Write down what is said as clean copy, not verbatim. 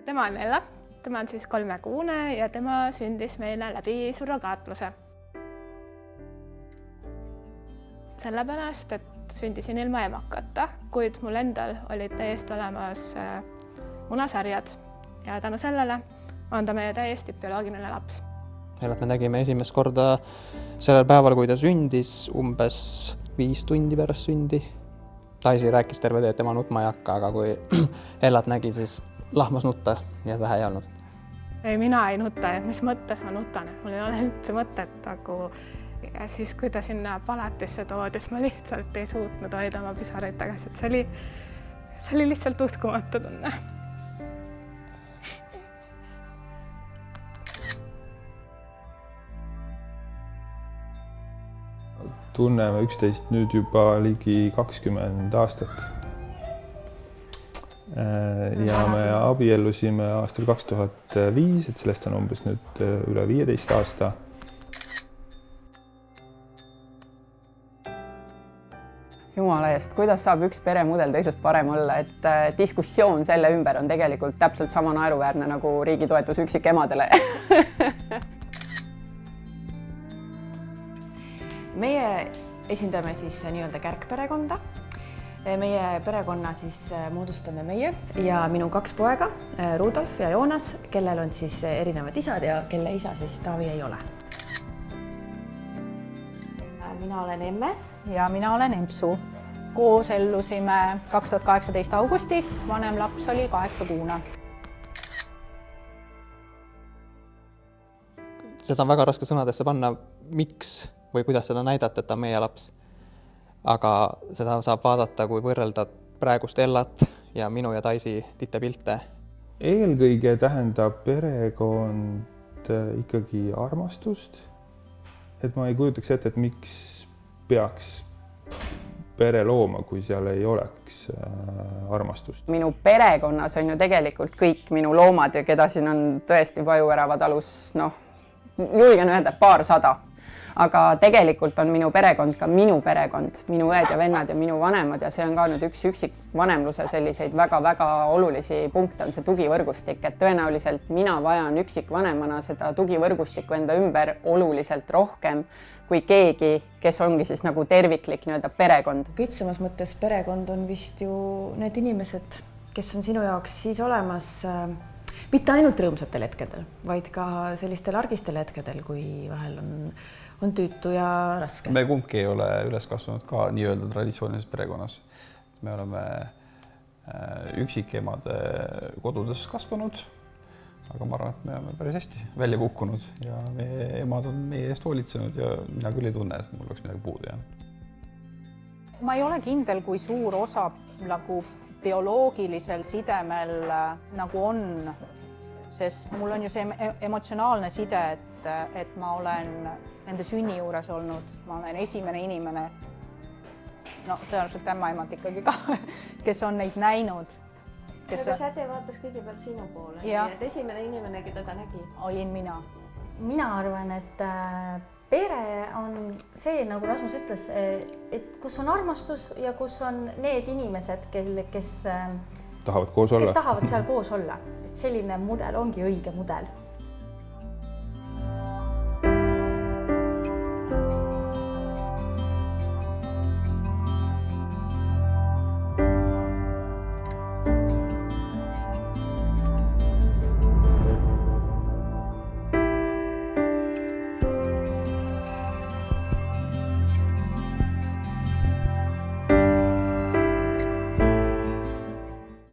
Tema on Ella, tema on siis 3-kuune ja tema sündis meile läbi surrogaatluse. Sellepärast, et sündisin ilma emakata, kuid mul endal olid täiesti olemas munasarjad ja tänu sellele on ta meie täiesti bioloogiline laps. Ellat me nägime esimest korda sellel päeval, kui ta sündis, umbes 5 tundi pärast sündi. Taisi rääkis terve tee, et tema nutma ei hakka, aga kui Ellat nägi, siis lahmas nutta, nii et vähe ei olnud. Ei, mina ei nuta, mis mõttes ma nutan, et mul ei ole üldse mõtet, aga ja siis, kui ta sinna palatisse toodi, siis ma lihtsalt ei suutnud hoida oma pisaraid tagasi, et see oli lihtsalt uskumatu tunne. Tunneme üksteist nüüd juba ligi 20 aastat. Ja me abiellusime aastal 2005, et sellest on umbes nüüd üle 15 aasta. Jumala eest, kuidas saab üks peremudel teisest parem olla, et diskussioon selle ümber on tegelikult täpselt sama naeruväärne nagu riigi toetus üksikemadele. Meie esindame siis nii-öelda kärgperekonda. Meie perekonna siis moodustame meie ja minu 2 poega, Rudolf ja Joonas, kellel on siis erinevad isad ja kelle isa siis Taavi ei ole. Mina olen Emme. Ja mina olen Empsu. Koos ellusime 2018 augustis, vanem laps oli 8-kuune. Seda on väga raske sõnadesse panna, miks või kuidas seda näidata, et ta on meie laps. Aga seda saab vaadata, kui võrrelda praegust Ellat ja minu ja Taisi titepilte. Eelkõige tähendab perekond ikkagi armastust. Et ma ei kujutaks ette, et miks peaks pere looma, kui seal ei oleks armastust. Minu perekonnas on ju tegelikult kõik minu loomad ja keda siin on tõesti vajuväravad alus, julgen öelda 200. Aga tegelikult on minu perekond ka minu perekond, minu õed ja vennad ja minu vanemad ja see on ka nüüd üks üksikvanemluse selliseid väga-väga olulisi punkte on see tugivõrgustik, et tõenäoliselt mina vajan üksikvanemana seda tugivõrgustikku enda ümber oluliselt rohkem kui keegi, kes ongi siis nagu terviklik nii-öelda perekond. Kitsamas mõttes perekond on vist ju need inimesed, kes on sinu jaoks siis olemas mitte ainult rõõmsatel hetkedel, vaid ka sellistel argistel hetkedel, kui vahel on tüütu ja raske. Me kumbki ei ole üles kasvanud ka nii-öelda traditsioonilises perekonnas. Me oleme üksikemade kodudes kasvanud, aga ma arvan, et me oleme päris hästi välja kukkunud ja meie emad on meie eest hoolitsenud ja mina küll ei tunne, et mul oleks midagi puudu jäänud. Ma ei ole kindel, kui suur osa nagu bioloogilisel sidemel nagu on, sest mul on ju see emotsionaalne side, et ma olen nende sünni juures olnud, ma olen esimene inimene, tõenäoliselt ämmaemad ikkagi ka, kes on neid näinud. Aga säde vaatas kõigepealt sinu poole, et esimene inimene, keda ta nägi? Olin mina. Mina arvan, et pere on see, nagu Rasmus ütles, et kus on armastus ja kus on need inimesed, kes tahavad koos olla. Kes tahavad seal koos olla. Et selline mudel ongi õige mudel.